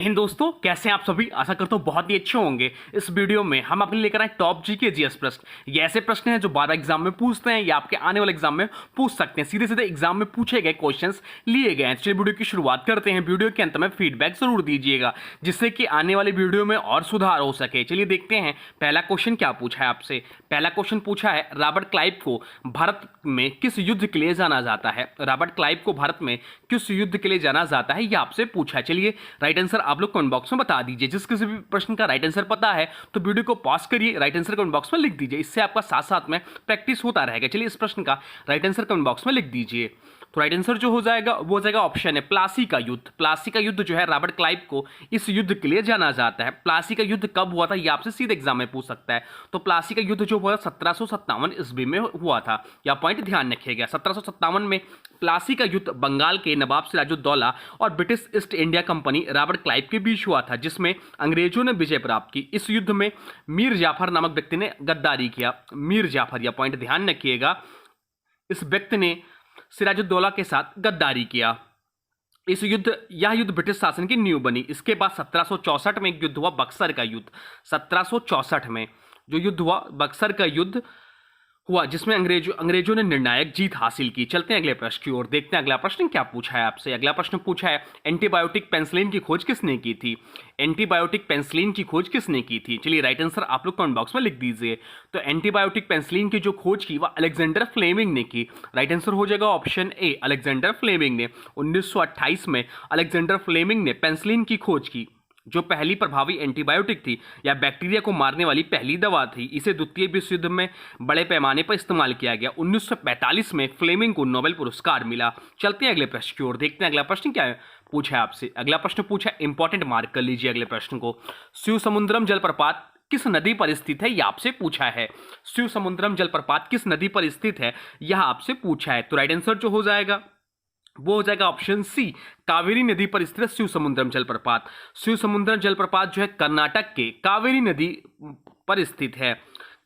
हिंद दोस्तों, कैसे हैं आप सभी। आशा करता हूँ बहुत ही अच्छे होंगे। इस वीडियो में हम आपके लिए लेकर आए टॉप जीके जीएस प्रश्न। ये ऐसे प्रश्न हैं जो 12 एग्जाम में पूछते हैं या आपके आने वाले एग्जाम में पूछ सकते हैं। सीधे सीधे एग्जाम में पूछे गए क्वेश्चंस लिए गए हैं। चलिए वीडियो की शुरुआत करते हैं। वीडियो के अंत में फीडबैक जरूर दीजिएगा जिससे कि आने वाली वीडियो में और सुधार हो सके। चलिए देखते हैं पहला क्वेश्चन क्या पूछा है आपसे। पहला क्वेश्चन पूछा है, रॉबर्ट क्लाइव को भारत में किस युद्ध के लिए जाना जाता है। रॉबर्ट क्लाइव को भारत में किस युद्ध के लिए जाना जाता है, यह आपसे पूछा है। चलिए राइट आंसर आप लोग कमेंट बॉक्स में बता दीजिए। जिस किसी भी प्रश्न का राइट आंसर पता है तो वीडियो को पॉज करिए, राइट आंसर कमेंट बॉक्स में लिख दीजिए। इससे आपका साथ साथ में प्रैक्टिस होता रहेगा। चलिए इस प्रश्न का राइट आंसर कमेंट बॉक्स में लिख दीजिए। तो राइट आंसर जो हो जाएगा वो हो जाएगा ऑप्शन है प्लासी का युद्ध। प्लासी का युद्ध जो है रॉबर्ट क्लाइव को इस युद्ध के लिए जाना जाता है। प्लासी का युद्ध कब हुआ था ये आपसे सीधे एग्जाम में पूछ सकता है। तो प्लासी का युद्ध जो हुआ 1757 ईस्वी में हुआ था। यह पॉइंट ध्यान रखिएगा। 1757 में प्लासी का युद्ध बंगाल के नवाब सिराजुद्दौला और British east India company Robert Clive के बीच हुआ था, जिसमें अंग्रेजों ने विजय प्राप्त की। इस युद्ध में मीर जाफर नामक व्यक्ति ने गद्दारी किया। मीर जाफर, यह पॉइंट ध्यान रखिएगा। इस व्यक्ति ने सिराजुद्दौला के साथ गद्दारी किया। यह युद्ध ब्रिटिश शासन की नींव बनी। इसके बाद 1764 में एक युद्ध हुआ, बक्सर का युद्ध। 1764 में जो युद्ध हुआ बक्सर का युद्ध हुआ, जिसमें अंग्रेजों ने निर्णायक जीत हासिल की। चलते हैं अगले प्रश्न की ओर, देखते हैं अगला प्रश्न क्या पूछा है आपसे। अगला प्रश्न पूछा है, एंटीबायोटिक पेनिसिलिन की खोज किसने की थी। एंटीबायोटिक पेनिसिलिन की खोज किसने की थी। चलिए राइट आंसर आप लोग कमेंट बॉक्स में लिख दीजिए। तो एंटीबायोटिक पेनिसिलिन की जो खोज की वह अलेक्जेंडर फ्लेमिंग ने की। राइट आंसर हो जाएगा ऑप्शन ए, अलेक्जेंडर फ्लेमिंग ने। 1928 में अलेक्जेंडर फ्लेमिंग ने पेनिसिलिन की खोज की, जो पहली प्रभावी एंटीबायोटिक थी या बैक्टीरिया को मारने वाली पहली दवा थी। इसे द्वितीय विश्व युद्ध में बड़े पैमाने पर इस्तेमाल किया गया। 1945 में फ्लेमिंग को नोबेल पुरस्कार मिला। चलते हैं अगले प्रश्न की ओर, देखते हैं अगला प्रश्न क्या है पूछा है आपसे। अगला प्रश्न पूछा है, इंपॉर्टेंट मार्क कर लीजिए अगले प्रश्न को। शिव समुद्रम जलप्रपात किस नदी पर स्थित है, यह आपसे पूछा है। शिव समुद्रम जलप्रपात किस नदी पर स्थित है, यह आपसे पूछा है। तो राइट आंसर जो हो जाएगा वो हो जाएगा ऑप्शन सी, कावेरी नदी पर स्थित शिव समुद्रम जलप्रपात। शिव समुद्रम जलप्रपात जो है कर्नाटक के कावेरी नदी पर स्थित है।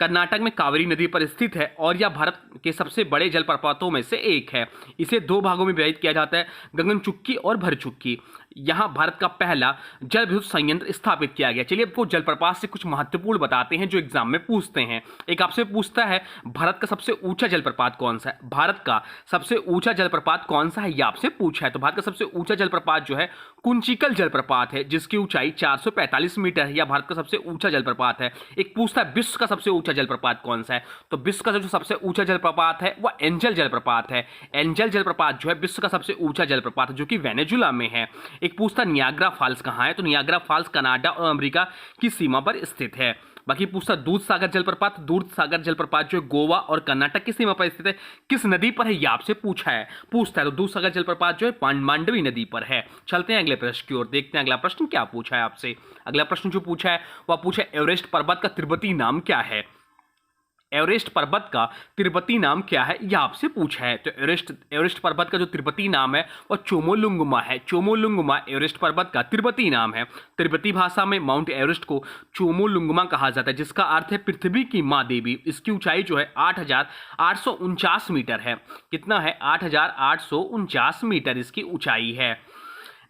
कर्नाटक में कावेरी नदी पर स्थित है और यह भारत के सबसे बड़े जलप्रपातों में से एक है। इसे दो भागों में विभाजित किया जाता है, गगनचुक्की और भरचुक्की। यहाँ भारत का पहला जल विद्युत संयंत्र स्थापित किया गया। चलिए आपको जलप्रपात से कुछ महत्वपूर्ण बताते हैं जो एग्जाम में पूछते हैं। एक आपसे पूछता है, भारत का सबसे ऊंचा जलप्रपात कौन सा है। भारत का सबसे ऊंचा जलप्रपात कौन सा है, यह आपसे पूछा है। तो भारत का सबसे ऊंचा जलप्रपात जो है कुंचिकल जलप्रपात है, जिसकी ऊंचाई 445 मीटर है। यह भारत का सबसे ऊंचा जलप्रपात है। एक पूछता है, विश्व का सबसे ऊंचा जलप्रपात कौन सा है। तो विश्व का जो सबसे ऊंचा जलप्रपात है वह एंजल जलप्रपात है। एंजल जलप्रपात जो है विश्व का सबसे ऊंचा जलप्रपात है, जो कि वेनेजुला में है। एक पूछता नियाग्रा फॉल्स कहाँ है। तो नियाग्रा फॉल्स कनाडा और अमेरिका की सीमा पर स्थित है। बाकी पूछता दूध सागर जलप्रपात। दूध सागर जलप्रपात जो है गोवा और कर्नाटक की सीमा पर स्थित है। किस नदी पर है, यह आपसे पूछा है। पूछता है तो दूध सागर जलप्रपात जो है मांडवी नदी पर है। चलते हैं अगले प्रश्न की ओर, देखते हैं अगला प्रश्न क्या पूछा है आपसे। अगला प्रश्न जो पूछा है वह पूछा है, एवरेस्ट पर्वत का तिब्बती नाम क्या है। एवरेस्ट पर्वत का तिब्बती नाम क्या है, यह आपसे पूछा है। तो एवरेस्ट पर्वत का जो तिब्बती नाम है वह चोमोलुंगमा है। चोमोलुंगमा एवरेस्ट पर्वत का तिब्बती नाम है। तिब्बती भाषा में माउंट एवरेस्ट को चोमोलुंगमा कहा जाता है, जिसका अर्थ है पृथ्वी की माँ देवी। इसकी ऊंचाई जो है 8,849 मीटर है। कितना है, 8,849 मीटर इसकी ऊंचाई है।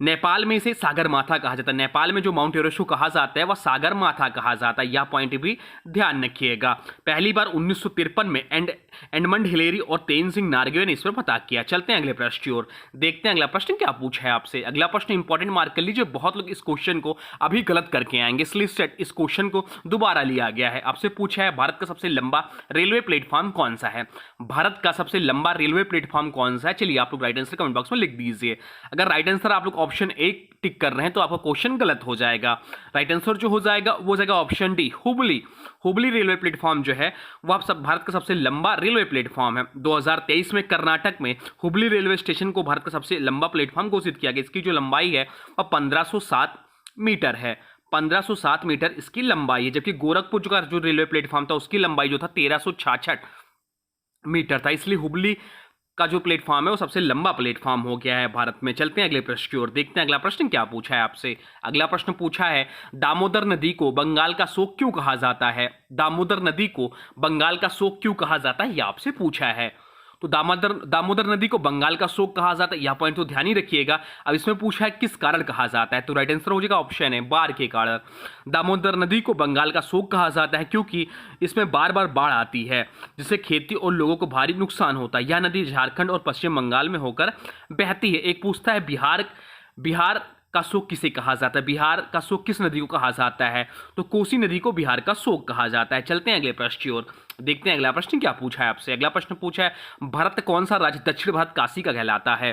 नेपाल में इसे सागर माथा कहा जाता है। नेपाल में जो माउंट एवरेस्ट को कहा जाता है वह सागर माथा कहा जाता है। यह पॉइंट भी ध्यान रखिएगा। पहली बार 1953 में एडमंड हिलेरी और तेनजिंग नार्गे ने इस पर पता किया। चलते हैं अगले प्रश्न की ओर, देखते हैं अगला प्रश्न क्या पूछा है आपसे। अगला प्रश्न इंपॉर्टेंट मार्क कर लीजिए। बहुत लोग इस क्वेश्चन को अभी गलत करके आएंगे, इसलिए इस क्वेश्चन को दोबारा लिया गया है। आपसे पूछा है, भारत का सबसे लंबा रेलवे प्लेटफॉर्म कौन सा है। भारत का सबसे लंबा रेलवे प्लेटफॉर्म कौन सा है। चलिए आप लोग राइट आंसर कमेंट बॉक्स में लिख दीजिए। अगर राइट आंसर आप लोग ऑप्शन ए टिक कर रहे हैं तो आपका क्वेश्चन गलत हो जाएगा। राइट आंसर जो हो जाएगा वो हो जाएगा option D, Hubli. Hubli railway platform जो है वह सब भारत का सबसे लंबा रेलवे प्लेटफॉर्म है। 2023 में कर्नाटक में हुबली रेलवे स्टेशन को भारत का सबसे लंबा प्लेटफॉर्म घोषित किया गया। इसकी जो लंबाई है वह 1507 मीटर है। 1507 मीटर इसकी लंबाई है। जबकि गोरखपुर का जो रेलवे प्लेटफॉर्म था उसकी लंबाई जो था 1366 मीटर था। इसलिए हुबली का जो प्लेटफॉर्म है वो सबसे लंबा प्लेटफॉर्म हो गया है भारत में। चलते हैं अगले प्रश्न की ओर, देखते हैं अगला प्रश्न क्या पूछा है आपसे। अगला प्रश्न पूछा है, दामोदर नदी को बंगाल का शोक क्यों कहा जाता है। दामोदर नदी को बंगाल का शोक क्यों कहा जाता है, यह आपसे पूछा है। तो दामोदर नदी को बंगाल का शोक कहा जाता है, यह पॉइंट तो ध्यान ही रखिएगा। अब इसमें पूछा है किस कारण कहा जाता है, तो राइट आंसर हो जाएगा ऑप्शन है बाढ़ के कारण। दामोदर नदी को बंगाल का शोक कहा जाता है क्योंकि इसमें बार बार बाढ़ आती है, जिससे खेती और लोगों को भारी नुकसान होता है। यह नदी झारखंड और पश्चिम बंगाल में होकर बहती है। एक पूछता है बिहार का शोक किसे कहा जाता है, बिहार का शोक किस नदी को कहा जाता है, तो कोसी नदी को बिहार का शोक कहा जाता है। चलते हैं अगले प्रश्न की ओर, देखते हैं अगला प्रश्न क्या पूछा है आपसे। अगला प्रश्न पूछा है भारत कौन सा राज्य दक्षिण भारत काशी का कहलाता है।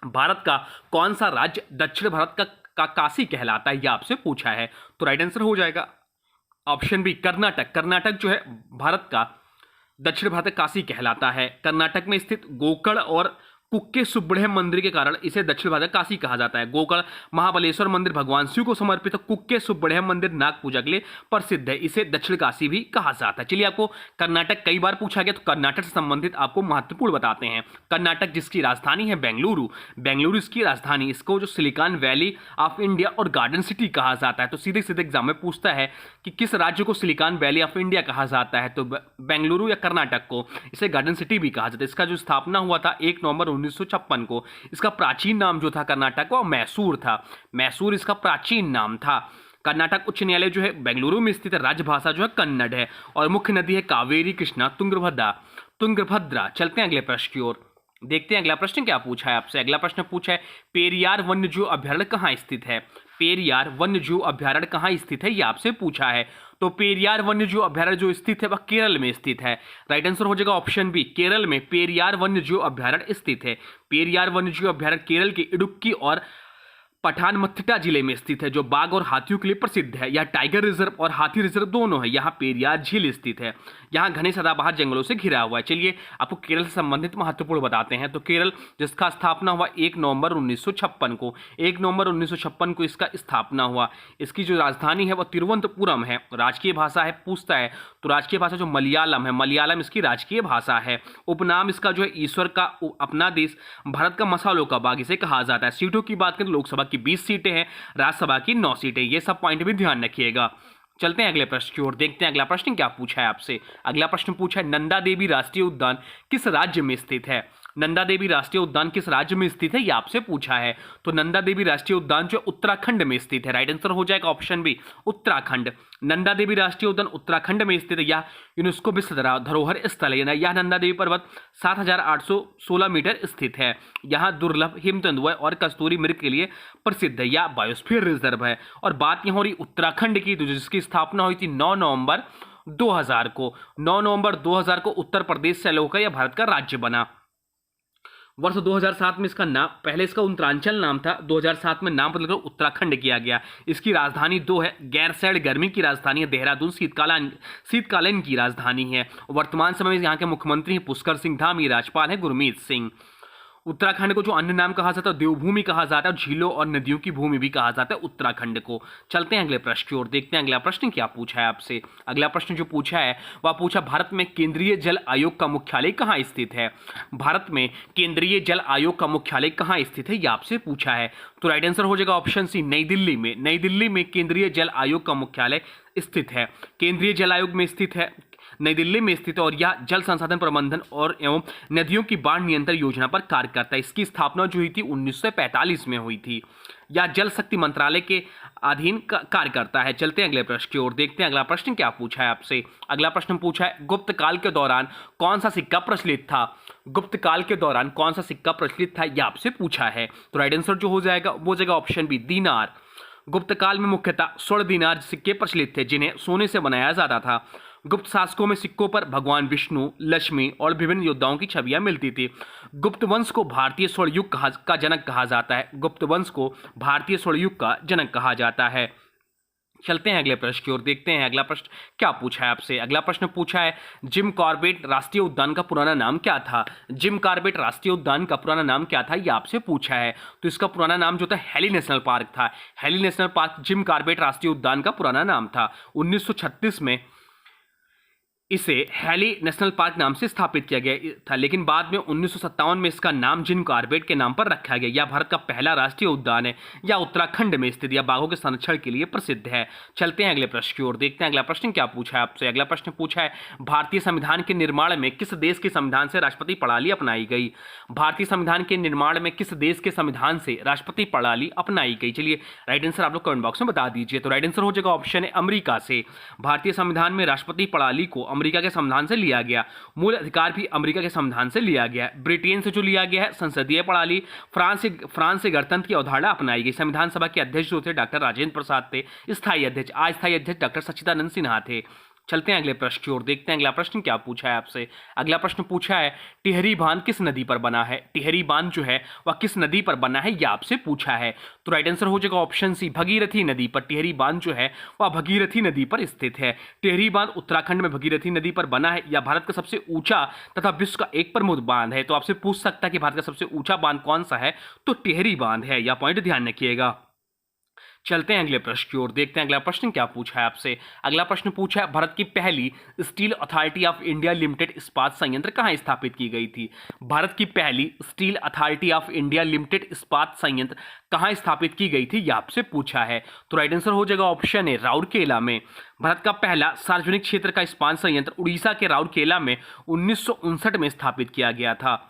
भारत का कौन सा राज्य दक्षिण भारत का काशी कहलाता है, यह आपसे पूछा है। तो राइट आंसर हो जाएगा ऑप्शन बी कर्नाटक। कर्नाटक जो है भारत का दक्षिण भारत का काशी कहलाता है। कर्नाटक में स्थित गोकर्ण और कुक्के सुब्रह्मण्य मंदिर के कारण इसे दक्षिण भारत का काशी कहा जाता है। गोकर्ण महाबलेश्वर मंदिर भगवान शिव को समर्पित, कुक्के सुब्रह्मण्य मंदिर नाग पूजा के लिए प्रसिद्ध है, इसे दक्षिण काशी भी कहा जाता है। चलिए, आपको कर्नाटक कई बार पूछा गया, तो कर्नाटक से संबंधित आपको महत्वपूर्ण बताते हैं। कर्नाटक जिसकी राजधानी है बेंगलुरु, बेंगलुरु इसकी राजधानी, इसको जो सिलिकॉन वैली ऑफ इंडिया और गार्डन सिटी कहा जाता है। तो सीधे सीधे एग्जाम में पूछता है कि किस राज्य को सिलिकॉन वैली ऑफ इंडिया कहा जाता है, तो बेंगलुरु या कर्नाटक को इसे गार्डन सिटी भी कहा जाता है। इसका जो स्थापना हुआ था 1 नवंबर 1956 को। इसका प्राचीन नाम जो था कर्नाटक का मैसूर था, मैसूर इसका प्राचीन नाम था। कर्नाटक उच्च न्यायालय जो है बेंगलुरु में स्थित है। राजभाषा जो है कन्नड़ है और मुख्य नदी है कावेरी, कृष्णा, तुंगभद्रा। चलते हैं अगले प्रश्न की ओर, देखते हैं अगला प्रश्न क्या पूछा है आपसे। अगला प्रश्न पूछा है पेरियार वन्यजीव अभयारण्य कहाँ स्थित है। पेरियार वन्यजीव अभयारण्य कहाँ स्थित है, यह आपसे पूछा है। तो पेरियार वन्यजीव अभयारण्य जो स्थित है वह केरल में स्थित है। राइट आंसर हो जाएगा ऑप्शन बी, केरल में पेरियार वन्यजीव अभयारण्य स्थित है। पेरियार वन्यजीव अभयारण्य केरल के इडुक्की और पठानमथिट्टा जिले में स्थित है, जो बाघ और हाथियों के लिए प्रसिद्ध है। यह टाइगर रिजर्व और हाथी रिजर्व दोनों है। यहाँ पेरियार झील स्थित है। यहाँ घने सदाबहार जंगलों से घिरा हुआ है। चलिए, आपको केरल से संबंधित महत्वपूर्ण बताते हैं। तो केरल जिसका स्थापना हुआ 1 नवंबर 1956 को, 1 नवंबर 1956 को इसका स्थापना हुआ। इसकी जो राजधानी है वह तिरुवनंतपुरम है। राजकीय भाषा है पूछता है, तो राजकीय भाषा जो मलयालम है, मलयालम इसकी राजकीय भाषा है। उपनाम इसका जो है ईश्वर का अपना देश, भारत का मसालों का बाग इसे कहा जाता है। सीटों की बात करें तो लोकसभा की 20 सीटें हैं, राज्यसभा की 9 सीटें। ये सब पॉइंट भी ध्यान रखिएगा। चलते हैं अगले प्रश्न की ओर, देखते हैं अगला प्रश्न क्या पूछा है आपसे। अगला प्रश्न पूछा है नंदा देवी राष्ट्रीय उद्यान किस राज्य में स्थित है। नंदा देवी राष्ट्रीय उद्यान किस राज्य में स्थित है, यह आपसे पूछा है। तो नंदा देवी राष्ट्रीय उद्यान जो उत्तराखंड में स्थित है। राइट आंसर हो जाएगा ऑप्शन बी, उत्तराखंड। नंदा देवी राष्ट्रीय उद्यान उत्तराखंड में स्थित है। यह यूनेस्को विश्व धरोहर स्थल है। यह नंदा देवी पर्वत 7816 मीटर स्थित है। यहाँ दुर्लभ हिम तेंदुआ और कस्तूरी मृग के लिए प्रसिद्ध है। यह बायोस्फीयर रिजर्व है। और बात यहाँ हो रही उत्तराखंड की, तो जिसकी स्थापना हुई थी 9 नवंबर 2000 को। 9 नवंबर 2000 को उत्तर प्रदेश से अलग होकर यह भारत का राज्य बना। वर्ष 2007 में इसका नाम, पहले इसका उत्तरांचल नाम था, 2007 में नाम बदलकर उत्तराखंड किया गया। इसकी राजधानी 2 है। गैरसैंण गर्मी की राजधानी है, देहरादून शीतकालीन की राजधानी है। वर्तमान समय में यहाँ के मुख्यमंत्री हैं पुष्कर सिंह धामी, राज्यपाल है गुरमीत सिंह। उत्तराखंड को जो अन्य नाम कहा जाता है देवभूमि कहा जाता है, और झीलों और नदियों की भूमि भी कहा जाता है उत्तराखंड को। चलते हैं अगले प्रश्न की ओर, देखते हैं अगला प्रश्न क्या पूछा है आपसे। अगला प्रश्न जो पूछा है वह पूछा भारत में केंद्रीय जल आयोग का मुख्यालय कहाँ स्थित है। भारत में केंद्रीय जल आयोग का मुख्यालय कहाँ स्थित है, यह आपसे पूछा है। तो राइट आंसर हो जाएगा ऑप्शन सी, नई दिल्ली में। नई दिल्ली में केंद्रीय जल आयोग का मुख्यालय स्थित है। केंद्रीय जल आयोग में स्थित है, नई दिल्ली में स्थित है। और यह जल संसाधन प्रबंधन और एवं नदियों की बाढ़ नियंत्रण योजना पर कार्य करता है। इसकी स्थापना जो हुई थी 1945 में हुई थी। यह जल शक्ति मंत्रालय के अधीन कार्य करता है। चलते हैं अगले प्रश्न की ओर, देखते हैं अगला प्रश्न क्या पूछा है आपसे। अगला प्रश्न पूछा है गुप्त काल के दौरान कौन सा सिक्का प्रचलित था। गुप्त काल के दौरान कौन सा सिक्का प्रचलित था, यह आपसे पूछा है। तो राइट आंसर जो हो जाएगा वो जाएगा ऑप्शन बी, दीनार। गुप्त काल में मुख्यतः स्वर्ण दीनार सिक्के प्रचलित थे, जिन्हें सोने से बनाया जाता था। गुप्त शासकों में सिक्कों पर भगवान विष्णु, लक्ष्मी और विभिन्न योद्धाओं की छवियां मिलती थी। गुप्त वंश को भारतीय स्वर्ण युग का जनक कहा जाता है। गुप्त वंश को भारतीय स्वर्ण युग का जनक कहा जाता है। चलते हैं अगले प्रश्न की ओर, देखते हैं अगला प्रश्न क्या पूछा है आपसे। अगला प्रश्न पूछा है जिम कॉर्बेट राष्ट्रीय उद्यान का पुराना नाम क्या था। जिम कॉर्बेट राष्ट्रीय उद्यान का पुराना नाम क्या था, यह आपसे पूछा है। तो इसका पुराना नाम जो था हेली नेशनल पार्क था। Heli national park Jim Corbett राष्ट्रीय उद्यान का पुराना नाम था। 1936 में इसे हैली नेशनल पार्क नाम से स्थापित किया गया था, लेकिन बाद में 1957 में इसका नाम जिम कॉर्बेट के नाम पर रखा गया। यह भारत का पहला राष्ट्रीय उद्यान है। यह उत्तराखंड में स्थित या बाघों के संरक्षण के लिए प्रसिद्ध है। चलते हैं अगले प्रश्न की ओर, देखते हैं अगला प्रश्न क्या पूछा है आपसे। अगला प्रश्न पूछा है, भारतीय संविधान के निर्माण में किस देश के संविधान से राष्ट्रपति प्रणाली अपनाई गई? भारतीय संविधान के निर्माण में किस देश के संविधान से राष्ट्रपति प्रणाली अपनाई गई? चलिए राइट आंसर आप लोग कमेंट बॉक्स में बता दीजिए। तो राइट आंसर हो जाएगा ऑप्शन है अमेरिका से। भारतीय संविधान में राष्ट्रपति प्रणाली को अमेरिका के संविधान से लिया गया। मूल अधिकार भी अमेरिका के संविधान से लिया गया। ब्रिटेन से जो लिया गया है संसदीय प्रणाली। फ्रांस से गणतंत्र की अवधारणा अपनाई गई। संविधान सभा के अध्यक्ष जो थे डॉक्टर राजेंद्र प्रसाद थे। स्थायी अध्यक्ष डॉक्टर सच्चिदानंद सिन्हा थे। चलते हैं अगले प्रश्न की ओर, देखते हैं अगला प्रश्न क्या पूछा है आपसे। अगला प्रश्न पूछा है, टिहरी बांध किस नदी पर बना है? टिहरी बांध जो है वह किस नदी पर बना है, यह आपसे पूछा है। तो राइट आंसर हो जाएगा ऑप्शन सी, भगीरथी नदी पर। टिहरी बांध जो है वह भगीरथी नदी पर स्थित है। टिहरी बांध उत्तराखंड में भगीरथी नदी पर बना है। यह भारत का सबसे ऊंचा तथा विश्व का एक प्रमुख बांध है। तो आपसे पूछ सकता है कि भारत का सबसे ऊंचा बांध कौन सा है, तो टिहरी बांध है। यह पॉइंट ध्यान रखिएगा। चलते हैं अगले प्रश्न की ओर, देखते हैं अगला प्रश्न क्या पूछा है आपसे। अगला प्रश्न पूछा है, भारत की पहली steel authority of India limited इस्पात संयंत्र कहाँ स्थापित की गई थी? भारत की पहली steel authority of India limited इस्पात संयंत्र कहाँ स्थापित की गई थी, यह आपसे पूछा है। तो राइट आंसर हो जाएगा ऑप्शन है राउरकेला में। भारत का पहला सार्वजनिक क्षेत्र का इस्पात संयंत्र उड़ीसा के राउरकेला में 1959 में स्थापित किया गया था।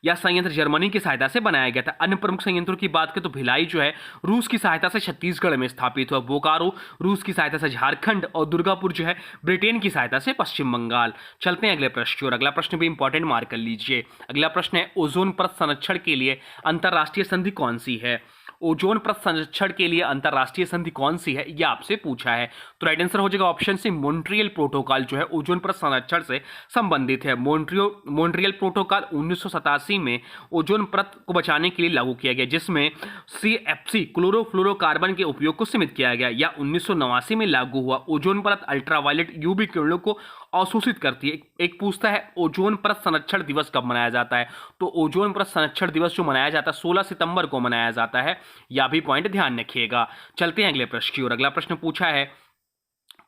यह संयंत्र जर्मनी की सहायता से बनाया गया था। अन्य प्रमुख संयंत्रों की बात करें तो भिलाई जो है रूस की सहायता से छत्तीसगढ़ में स्थापित हुआ। बोकारो रूस की सहायता से झारखंड, और दुर्गापुर जो है ब्रिटेन की सहायता से पश्चिम बंगाल। चलते हैं अगले प्रश्न की ओर। अगला प्रश्न भी इंपॉर्टेंट मार्क कर लीजिए। अगला प्रश्न है, ओजोन परत संरक्षण के लिए अंतर्राष्ट्रीय संधि कौन सी है? ओजोन परत संरक्षण के लिए अंतर्राष्ट्रीय संधि कौन सी है, यह आपसे पूछा है। तो राइट आंसर हो जाएगा ऑप्शन सी, मॉन्ट्रियल प्रोटोकॉल जो है ओजोन परत संरक्षण से संबंधित है। मॉन्ट्रियल प्रोटोकॉल 1987 में ओजोन परत को बचाने के लिए लागू किया गया, जिसमें CFC क्लोरोफ्लोरोकार्बन के उपयोग को सीमित किया गया। या 1989 में लागू हुआ। ओजोन परत अल्ट्रावायलेट UV किरणों को अवशोषित करती है। एक पूछता है ओजोन परत संरक्षण दिवस कब मनाया जाता है? तो ओजोन परत संरक्षण दिवस जो मनाया जाता है 16 सितंबर को मनाया जाता है। यह भी पॉइंट ध्यान रखिएगा। चलते हैं अगले प्रश्न की ओर। अगला प्रश्न पूछा है,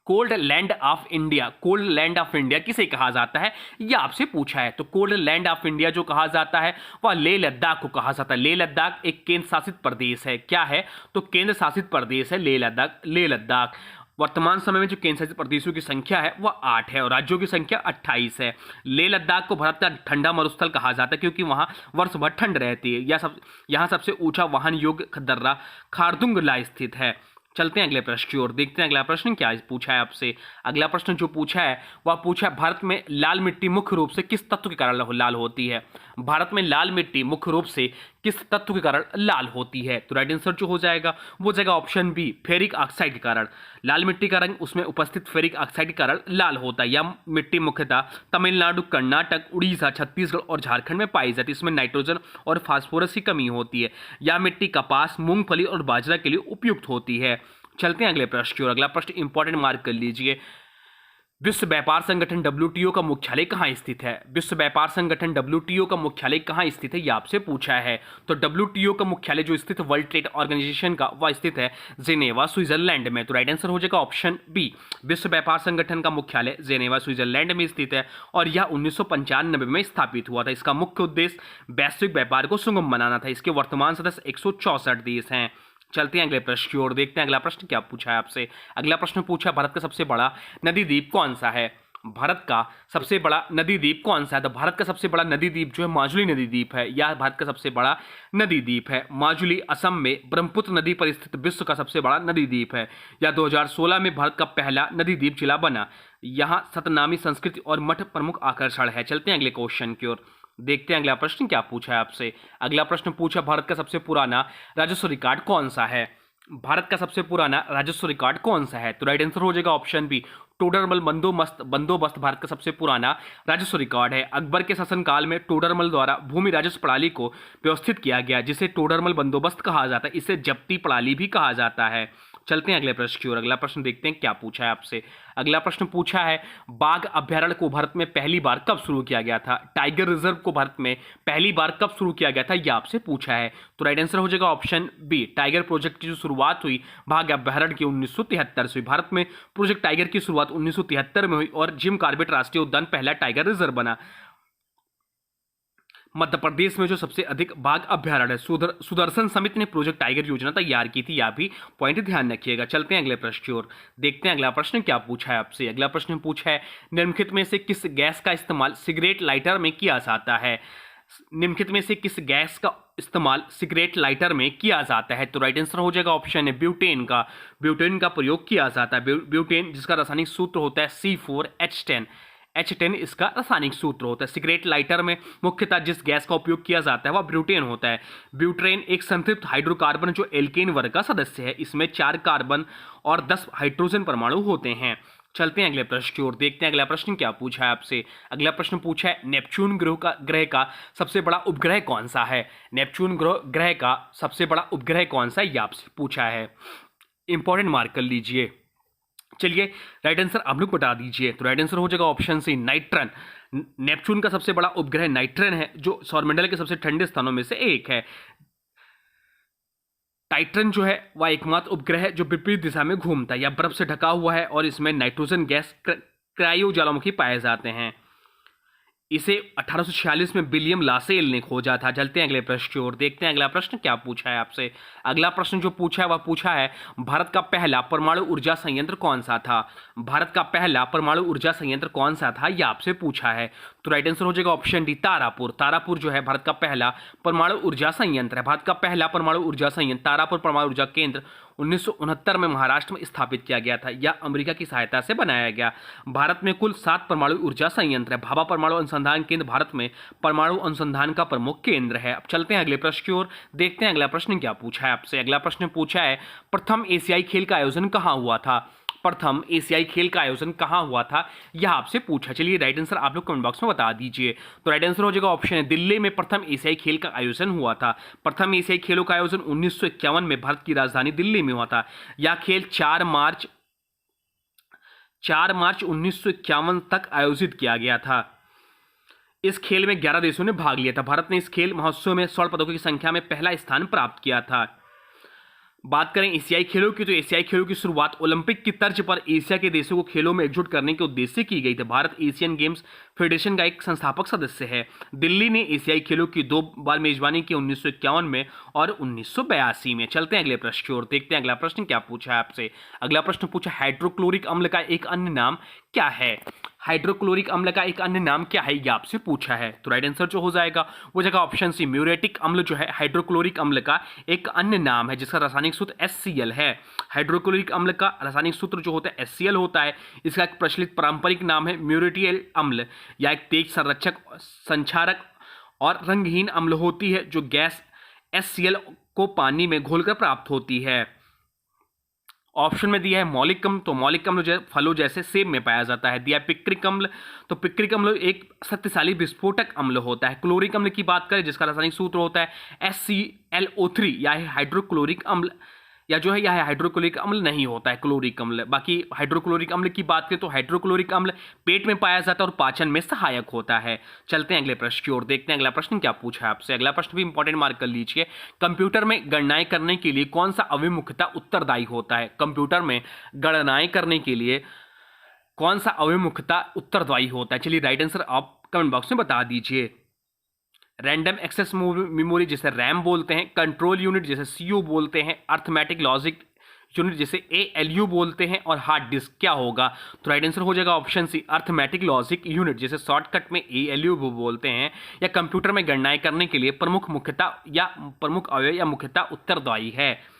cold land of India, cold land of India किसे कहा जाता है, यह आपसे पूछा है। तो कोल्ड लैंड ऑफ इंडिया जो कहा जाता है वह लेह लद्दाख को कहा जाता है। लेह लद्दाख एक केंद्र शासित प्रदेश है। क्या है? तो केंद्र शासित प्रदेश है लेह लद्दाख। वर्तमान समय में जो केंद्र शासित प्रदेशों की संख्या है वह 8 है और राज्यों की संख्या 28 है। लेह लद्दाख को भारत का ठंडा मरुस्थल कहा जाता है, क्योंकि वहां वर्ष भर ठंड रहती है। यहाँ सबसे ऊंचा वाहन योग्य खदर्रा खारदुंग स्थित है। चलते हैं अगले प्रश्न की ओर, देखते हैं अगला प्रश्न क्या पूछा है आपसे। अगला प्रश्न जो पूछा है वह पूछा है, भारत में लाल मिट्टी मुख्य रूप से किस तत्व के कारण लाल होती है? भारत में लाल मिट्टी मुख्य रूप से किस तत्व के कारण लाल होती है? तो राइट आंसर जो हो जाएगा वो जाएगा ऑप्शन बी, फेरिक ऑक्साइड के कारण। लाल मिट्टी का रंग उसमें उपस्थित फेरिक ऑक्साइड के कारण लाल होता है। यह मिट्टी मुख्यतः तमिलनाडु, कर्नाटक, उड़ीसा, छत्तीसगढ़ और झारखंड में पाई जाती है। इसमें नाइट्रोजन और फास्फोरस की कमी होती है। यह मिट्टी कपास, मूंगफली और बाजरा के लिए उपयुक्त होती है। चलते हैं अगले प्रश्न की ओर। अगला प्रश्न इंपॉर्टेंट मार्क कर लीजिए। विश्व व्यापार संगठन WTO का मुख्यालय कहाँ स्थित है? विश्व व्यापार संगठन WTO का मुख्यालय कहाँ स्थित है, यह आपसे पूछा है। तो WTO का मुख्यालय जो स्थित वर्ल्ड ट्रेड ऑर्गेनाइजेशन का वह स्थित है जेनेवा, स्विट्जरलैंड में। तो राइट आंसर हो जाएगा ऑप्शन बी, विश्व व्यापार संगठन का मुख्यालय जेनेवा, स्विट्जरलैंड में स्थित है और यह 1995 में स्थापित हुआ था। इसका मुख्य उद्देश्य वैश्विक व्यापार को सुगम बनाना था। इसके वर्तमान सदस्य 164 देश हैं। चलते हैं अगले प्रश्न की ओर, देखते हैं अगला प्रश्न क्या पूछा है आपसे। अगला प्रश्न पूछा, भारत का सबसे बड़ा नदी द्वीप कौन सा है? भारत का सबसे बड़ा नदी द्वीप कौन सा है? तो भारत का सबसे बड़ा नदी द्वीप जो है माजुली नदी द्वीप है। यह भारत का सबसे बड़ा नदी द्वीप है। माजुली असम में ब्रह्मपुत्र नदी पर स्थित विश्व का सबसे बड़ा नदी द्वीप है। यह 2016 में भारत का पहला नदी द्वीप जिला बना। यहाँ सतनामी संस्कृति और मठ प्रमुख आकर्षण है। चलते हैं अगले क्वेश्चन की ओर, देखते हैं अगला प्रश्न क्या पूछा है आपसे। अगला प्रश्न पूछा, भारत का सबसे पुराना राजस्व रिकॉर्ड कौन सा है? भारत का सबसे पुराना राजस्व रिकॉर्ड कौन सा है? तो राइट आंसर हो जाएगा ऑप्शन बी, टोडरमल बंदोबस्त भारत का सबसे पुराना राजस्व रिकॉर्ड है। अकबर के शासनकाल में टोडरमल द्वारा भूमि राजस्व प्रणाली को व्यवस्थित किया गया, जिसे टोडरमल बंदोबस्त कहा जाता है। इसे जब्ती प्रणाली भी कहा जाता है। चलते हैं अगले प्रश्न की ओर। अगला प्रश्न देखते हैं क्या पूछा है आपसे। अगला प्रश्न पूछा है, बाघ अभ्यारण्य को भारत में पहली बार कब शुरू किया गया था? टाइगर रिजर्व को भारत में पहली बार कब शुरू किया गया था, यह आपसे पूछा है। तो राइट आंसर हो जाएगा ऑप्शन बी, टाइगर प्रोजेक्ट की जो शुरुआत हुई बाघ अभ्यारण्य की 1973 से हुई। भारत में प्रोजेक्ट टाइगर की शुरुआत 1973 में हुई और जिम कॉर्बेट राष्ट्रीय उद्यान पहला टाइगर रिजर्व बना। मध्य प्रदेश में जो सबसे अधिक बाघ अभ्यारण्य है, सुदर्शन समिति ने प्रोजेक्ट टाइगर योजना तैयार की थी, यह भी पॉइंट ध्यान रखिएगा। चलते हैं अगले प्रश्न की ओर, देखते हैं अगला प्रश्न क्या पूछा है आपसे। अगला प्रश्न पूछा है, निम्नलिखित में से किस गैस का इस्तेमाल सिगरेट लाइटर में किया जाता है? निम्नलिखित में से किस गैस का इस्तेमाल सिगरेट लाइटर में किया जाता है? तो राइट आंसर हो जाएगा ऑप्शन है ब्यूटेन का। ब्यूटेन का प्रयोग किया जाता है। ब्यूटेन जिसका रासायनिक सूत्र होता है C4H10। H10 इसका रासायनिक सूत्र होता है। सिगरेट लाइटर में मुख्यतः जिस गैस का उपयोग किया जाता है वह ब्यूटेन होता है। ब्यूटेन एक संतृप्त हाइड्रोकार्बन जो एल्केन वर्ग का सदस्य है। इसमें 4 कार्बन और 10 हाइड्रोजन परमाणु होते हैं। चलते हैं अगले प्रश्न की ओर, देखते हैं अगला प्रश्न क्या पूछा है आपसे। अगला प्रश्न पूछा है, नेपच्यून ग्रह का सबसे बड़ा उपग्रह कौन सा है? नेपच्यून ग्रह का सबसे बड़ा उपग्रह कौन सा है, यह आपसे पूछा है। इंपॉर्टेंट मार्क कर लीजिए। चलिए राइट आंसर आप लोग बता दीजिए। तो राइट आंसर हो जाएगा ऑप्शन सी, नाइट्रन। नेपच्यून का सबसे बड़ा उपग्रह नाइट्रन है जो सौरमंडल के सबसे ठंडे स्थानों में से एक है। टाइटन जो है वह एकमात्र उपग्रह है जो विपरीत दिशा में घूमता है या बर्फ से ढका हुआ है और इसमें नाइट्रोजन गैस क्रायो ज्वालामुखी पाए जाते हैं। इसे 1846 में विलियम लासेल ने खोजा था। चलते हैं अगले प्रश्न की ओर, देखते हैं अगला प्रश्न क्या पूछा है आपसे। अगला प्रश्न जो पूछा है वह पूछा है, भारत का पहला परमाणु ऊर्जा संयंत्र कौन सा था? भारत का पहला परमाणु ऊर्जा संयंत्र कौन सा था, यह आपसे पूछा है। तो राइट आंसर हो जाएगा ऑप्शन डी, तारापुर। तारापुर जो है भारत का पहला परमाणु ऊर्जा संयंत्र है। भारत का पहला परमाणु ऊर्जा संयंत्र तारापुर परमाणु ऊर्जा केंद्र 1969 में महाराष्ट्र में स्थापित किया गया था। यह अमेरिका की सहायता से बनाया गया। भारत में कुल 7 परमाणु ऊर्जा संयंत्र है। भाभा परमाणु अनुसंधान केंद्र भारत में परमाणु अनुसंधान का प्रमुख केंद्र है। अब चलते हैं अगले प्रश्न की ओर, देखते हैं अगला प्रश्न क्या पूछा है आपसे। अगला प्रश्न पूछा है, प्रथम एशियाई खेल का आयोजन कहाँ हुआ था? प्रथम एशियाई खेल का आयोजन कहाँ हुआ था, यह आपसे पूछा। चलिए राइट आंसर आप लोग कमेंट बॉक्स में बता दीजिए। तो राइट आंसर हो जाएगा ऑप्शन है, दिल्ली में प्रथम एशियाई खेल का आयोजन हुआ था। प्रथम एशियाई खेलों का आयोजन 1951 में भारत की राजधानी दिल्ली में हुआ था। यह खेल 4 मार्च 1951 तक आयोजित किया गया था। इस खेल में 11 देशों ने भाग लिया था। भारत ने इस खेल महोत्सव में स्वर्ण पदकों की संख्या में पहला स्थान प्राप्त किया था। बात करें एशियाई खेलों की, तो एशियाई खेलों की शुरुआत ओलंपिक की तर्ज पर एशिया के देशों को खेलों में एकजुट करने के उद्देश्य से की गई थी। भारत एशियन गेम्स फेडरेशन का एक संस्थापक सदस्य है। दिल्ली ने एशियाई खेलों की 2 बार मेजबानी की, 1951 में और 1982 में। चलते हैं अगले प्रश्न की ओर, देखते हैं अगला प्रश्न क्या पूछा है आपसे। अगला प्रश्न पूछा, हाइड्रोक्लोरिक अम्ल का एक अन्य नाम क्या है? हाइड्रोक्लोरिक अम्ल का एक अन्य नाम क्या है, यह आपसे पूछा है। तो राइट आंसर जो हो जाएगा वो जगह ऑप्शन सी, म्यूरेटिक अम्ल जो है हाइड्रोक्लोरिक अम्ल का एक अन्य नाम है जिसका रासायनिक सूत्र HCl है। हाइड्रोक्लोरिक अम्ल का रासायनिक सूत्र जो होता है HCl होता है। इसका एक प्रचलित पारंपरिक नाम है म्यूरेटियल अम्ल या एक तेज संरक्षक, संक्षारक और रंगहीन अम्ल होती है जो गैस HCl को पानी में घोलकर प्राप्त होती है। ऑप्शन में दिया है मौलिक अम्ल, तो मौलिक अम्ल जो है फलों जैसे सेब में पाया जाता है। दिया है पिक्रिक अम्ल, तो पिक्रिक अम्ल एक शक्तिशाली विस्फोटक अम्ल होता है। क्लोरिक अम्ल की बात करें जिसका रासायनिक सूत्र होता है HClO3 या हाइड्रोक्लोरिक अम्ल या जो है यह हाइड्रोक्लोरिक अम्ल नहीं होता है क्लोरिक अम्ल। बाकी हाइड्रोक्लोरिक अम्ल की बात करें तो हाइड्रोक्लोरिक अम्ल पेट में पाया जाता है और पाचन में सहायक होता है। चलते हैं अगले प्रश्न की ओर, देखते हैं अगला प्रश्न क्या पूछा है आपसे। अगला प्रश्न भी इंपॉर्टेंट मार्क कर लीजिए। कंप्यूटर में गणनाएं करने के लिए कौन सा अवयव मुख्यतः उत्तरदायी होता है? कंप्यूटर में गणनाएं करने के लिए कौन सा अवयव मुख्यतः उत्तरदायी होता है? चलिए राइट आंसर आप कमेंट बॉक्स में बता दीजिए। रैंडम एक्सेस मेमोरी जिसे रैम बोलते हैं, कंट्रोल यूनिट जिसे सीयू बोलते हैं, अर्थमेटिक लॉजिक यूनिट जिसे ALU बोलते हैं और हार्ड डिस्क क्या होगा? तो राइट आंसर हो जाएगा option C, arithmetic logic unit जिसे शॉर्टकट में ALU बोलते हैं। या कंप्यूटर में गणनाएं करने के लिए प्रमुख अवयव या मुख्यतः उत्तरदायी है।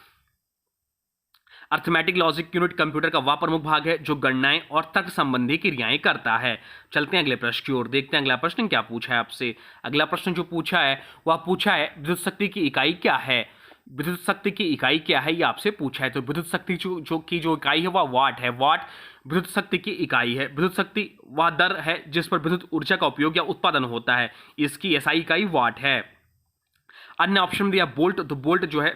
अर्थमेटिक लॉजिक यूनिट कंप्यूटर का वह प्रमुख भाग है जो गणनाएं और तर्क संबंधी क्रियाएं करता है। चलते हैं अगले प्रश्न की ओर, देखते हैं अगला प्रश्न क्या पूछा है आपसे। अगला प्रश्न जो पूछा है वह पूछा है, विद्युत शक्ति की इकाई क्या है? विद्युत शक्ति की इकाई क्या है, ये आपसे पूछा है। तो विद्युत शक्ति जो इकाई है वह वाट है। वाट विद्युत शक्ति की इकाई है। विद्युत शक्ति वह दर है जिस पर विद्युत ऊर्जा का उपयोग या उत्पादन होता है। इसकी SI इकाई वाट है। अन्य ऑप्शन दिया बोल्ट, तो बोल्ट जो है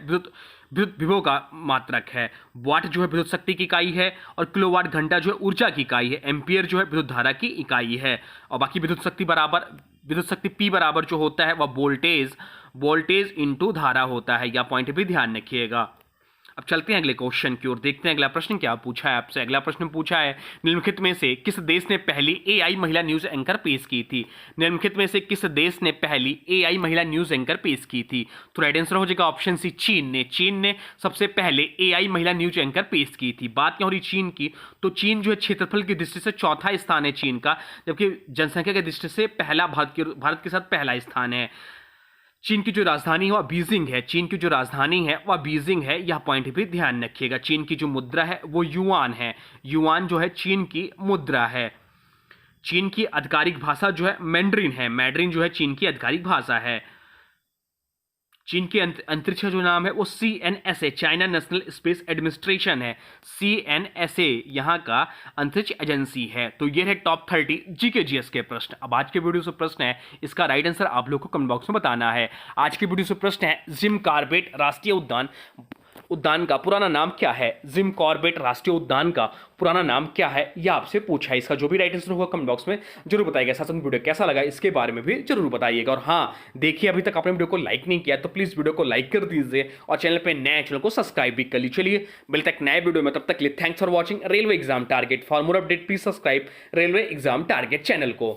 विद्युत विभव का मात्रक है। वाट जो है विद्युत शक्ति की इकाई है और किलोवाट घंटा जो है ऊर्जा की इकाई है। एम्पियर जो है विद्युत धारा की इकाई है। और बाकी विद्युत शक्ति P बराबर जो होता है वह वोल्टेज इंटू धारा होता है। यह पॉइंट भी ध्यान रखिएगा। अब चलते हैं अगले क्वेश्चन की ओर, देखते हैं अगला प्रश्न क्या पूछा है आपसे। अगला प्रश्न पूछा है निम्नलिखित में से किस देश ने पहली AI महिला न्यूज एंकर पेश की थी। निम्नलिखित में से किस देश ने पहली AI महिला न्यूज एंकर पेश की थी। तो राइट आंसर हो जाएगा ऑप्शन सी, चीन ने सबसे पहले AI महिला न्यूज एंकर पेश की थी। बात क्या हो रही चीन की, तो चीन जो है क्षेत्रफल की दृष्टि से चौथा स्थान है चीन का, जबकि जनसंख्या की दृष्टि से पहला भारत के साथ पहला स्थान है। चीन की जो राजधानी है वह बीजिंग है। चीन की जो राजधानी है वह बीजिंग है, यह पॉइंट भी ध्यान रखिएगा। चीन की जो मुद्रा है वो युआन है। युआन जो है चीन की मुद्रा है। चीन की आधिकारिक भाषा जो है मैंड्रिन है। मैंड्रिन जो है चीन की आधिकारिक भाषा है। चीन के अंतरिक्ष जो नाम है वो CNSA, China national space administration है। CNSA यहाँ का अंतरिक्ष एजेंसी है। तो ये है टॉप 30 GK GS के प्रश्न। अब आज के वीडियो से प्रश्न है, इसका राइट आंसर आप लोग को कमेंट बॉक्स में बताना है। आज के वीडियो से प्रश्न है जिम कॉर्बेट राष्ट्रीय उद्यान का पुराना नाम क्या है। जिम कॉर्बेट राष्ट्रीय उद्यान का पुराना नाम क्या है, यह आपसे पूछा है। इसका जो भी राइट आंसर होगा कमेंट बॉक्स में जरूर बताइएगा। साथ वीडियो कैसा लगा इसके बारे में भी जरूर बताइएगा। और हाँ, देखिए अभी तक आपने वीडियो को लाइक नहीं किया तो प्लीज वीडियो को लाइक कर दीजिए और चैनल पे नए चैनल को सब्सक्राइब भी कर लीजिए। चलिए मिलते हैं एक नए वीडियो में, तब तक के लिए thanks for watching railway exam target. For more update please subscribe railway exam target channel को।